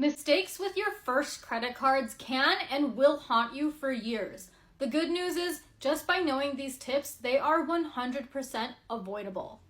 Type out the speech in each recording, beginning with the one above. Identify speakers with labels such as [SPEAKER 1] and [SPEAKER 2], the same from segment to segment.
[SPEAKER 1] Mistakes with your first credit cards can and will haunt you for years. The good news is, just by knowing these tips, they are 100% avoidable.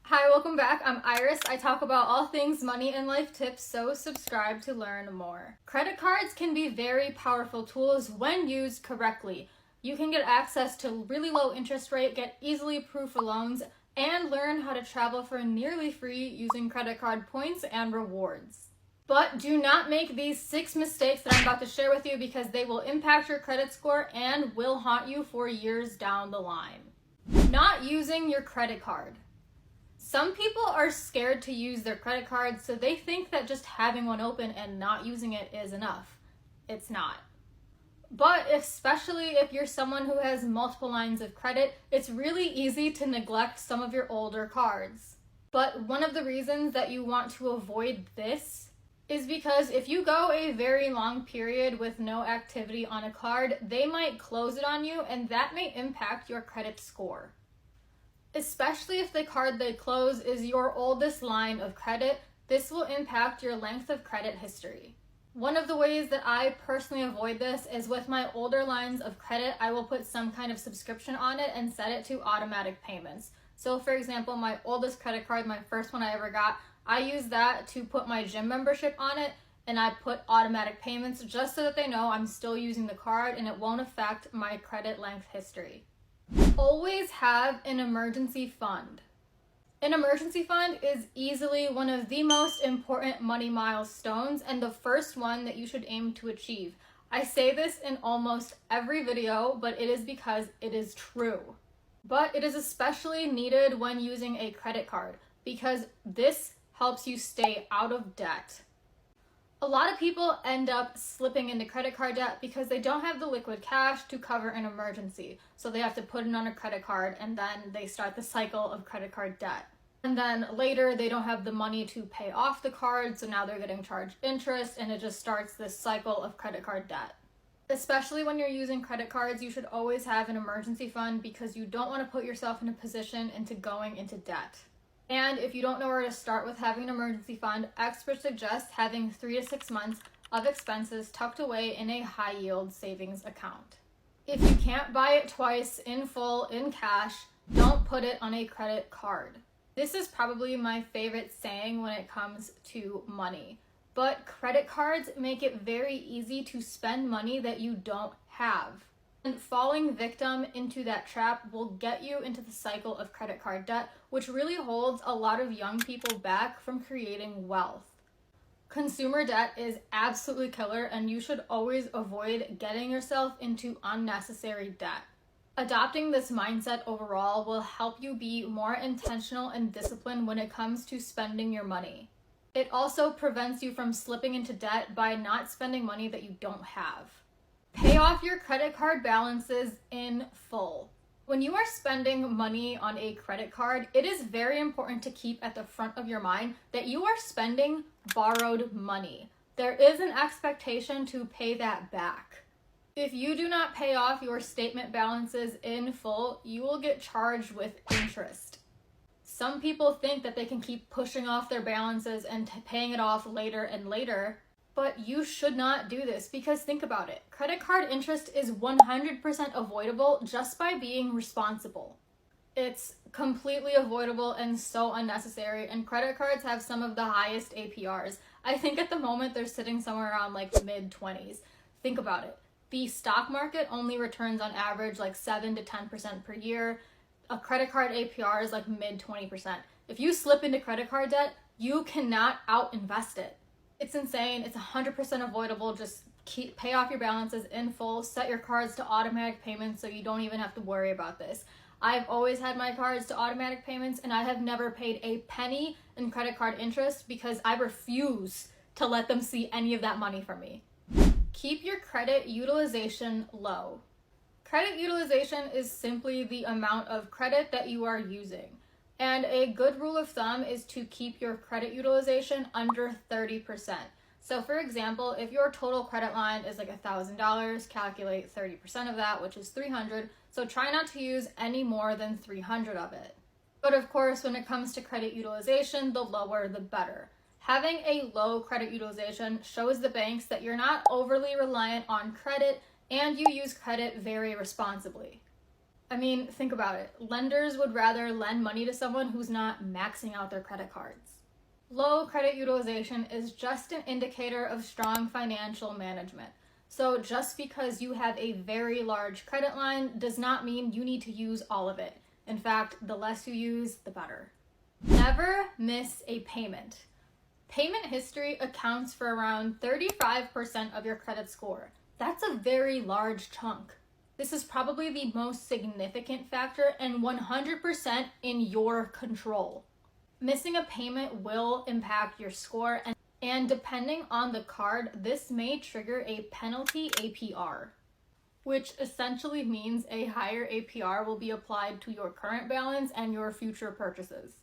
[SPEAKER 1] Hi, welcome back. I'm Iris. I talk about all things money and life tips, so subscribe to learn more. Credit cards can be very powerful tools when used correctly. You can get access to really low interest rate, get easily approved for loans, and learn how to travel for nearly free using credit card points and rewards. But do not make these 6 mistakes that I'm about to share with you because they will impact your credit score and will haunt you for years down the line. Not using your credit card. Some people are scared to use their credit card, so they think that just having one open and not using it is enough. It's not. But especially if you're someone who has multiple lines of credit, it's really easy to neglect some of your older cards. But one of the reasons that you want to avoid this is because if you go a very long period with no activity on a card, they might close it on you and that may impact your credit score. Especially if the card they close is your oldest line of credit, this will impact your length of credit history. One of the ways that I personally avoid this is with my older lines of credit, I will put some kind of subscription on it and set it to automatic payments. So for example, my oldest credit card, my first one I ever got, I use that to put my gym membership on it, and I put automatic payments just so that they know I'm still using the card and it won't affect my credit length history. Always have an emergency fund. An emergency fund is easily one of the most important money milestones and the first one that you should aim to achieve. I say this in almost every video, but it is because it is true. But it is especially needed when using a credit card because this helps you stay out of debt. A lot of people end up slipping into credit card debt because they don't have the liquid cash to cover an emergency. So they have to put it on a credit card and then they start the cycle of credit card debt. And then later they don't have the money to pay off the card, so now they're getting charged interest and it just starts this cycle of credit card debt. Especially when you're using credit cards, you should always have an emergency fund because you don't want to put yourself in a position into going into debt. And if you don't know where to start with having an emergency fund, experts suggest having 3 to 6 months of expenses tucked away in a high-yield savings account. If you can't buy it twice in full in cash, don't put it on a credit card. This is probably my favorite saying when it comes to money, but credit cards make it very easy to spend money that you don't have. And falling victim into that trap will get you into the cycle of credit card debt, which really holds a lot of young people back from creating wealth. Consumer debt is absolutely killer, and you should always avoid getting yourself into unnecessary debt. Adopting this mindset overall will help you be more intentional and disciplined when it comes to spending your money. It also prevents you from slipping into debt by not spending money that you don't have. Pay off your credit card balances in full. When you are spending money on a credit card, it is very important to keep at the front of your mind that you are spending borrowed money. There is an expectation to pay that back. If you do not pay off your statement balances in full, you will get charged with interest. Some people think that they can keep pushing off their balances and paying it off later and later. But you should not do this because think about it. Credit card interest is 100% avoidable just by being responsible. It's completely avoidable and so unnecessary, and credit cards have some of the highest APRs. I think at the moment they're sitting somewhere around like mid-20s. Think about it. The stock market only returns on average like 7 to 10% per year. A credit card APR is like mid-20%. If you slip into credit card debt, you cannot out-invest it. It's insane. It's 100% avoidable. Just pay off your balances in full. Set your cards to automatic payments so you don't even have to worry about this. I've always had my cards to automatic payments and I have never paid a penny in credit card interest because I refuse to let them see any of that money from me. Keep your credit utilization low. Credit utilization is simply the amount of credit that you are using. And a good rule of thumb is to keep your credit utilization under 30%. So for example, if your total credit line is like $1,000, calculate 30% of that, which is $300. So try not to use any more than $300 of it. But of course, when it comes to credit utilization, the lower the better. Having a low credit utilization shows the banks that you're not overly reliant on credit and you use credit very responsibly. I mean, think about it. Lenders would rather lend money to someone who's not maxing out their credit cards. Low credit utilization is just an indicator of strong financial management. So just because you have a very large credit line does not mean you need to use all of it. In fact, the less you use, the better. Never miss a payment. Payment history accounts for around 35% of your credit score. That's a very large chunk. This is probably the most significant factor and 100% in your control. Missing a payment will impact your score, and depending on the card, this may trigger a penalty APR, which essentially means a higher APR will be applied to your current balance and your future purchases.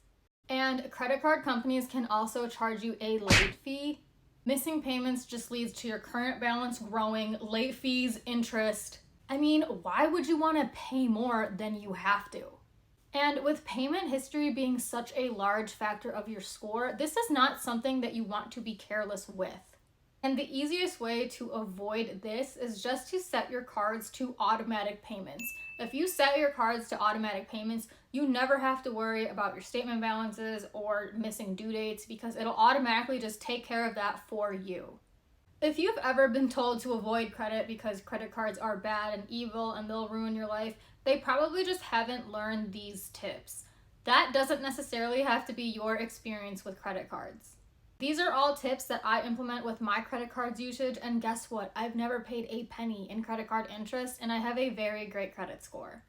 [SPEAKER 1] And credit card companies can also charge you a late fee. Missing payments just leads to your current balance growing, late fees, interest. I mean, why would you want to pay more than you have to? And with payment history being such a large factor of your score, this is not something that you want to be careless with. And the easiest way to avoid this is just to set your cards to automatic payments. If you set your cards to automatic payments, you never have to worry about your statement balances or missing due dates because it'll automatically just take care of that for you. If you've ever been told to avoid credit because credit cards are bad and evil and they'll ruin your life, they probably just haven't learned these tips. That doesn't necessarily have to be your experience with credit cards. These are all tips that I implement with my credit cards usage, and guess what? I've never paid a penny in credit card interest, and I have a very great credit score.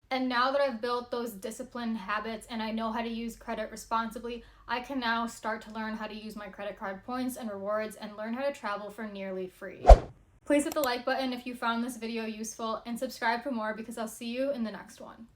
[SPEAKER 1] And now that I've built those disciplined habits and I know how to use credit responsibly, I can now start to learn how to use my credit card points and rewards and learn how to travel for nearly free. Please hit the like button if you found this video useful and subscribe for more because I'll see you in the next one.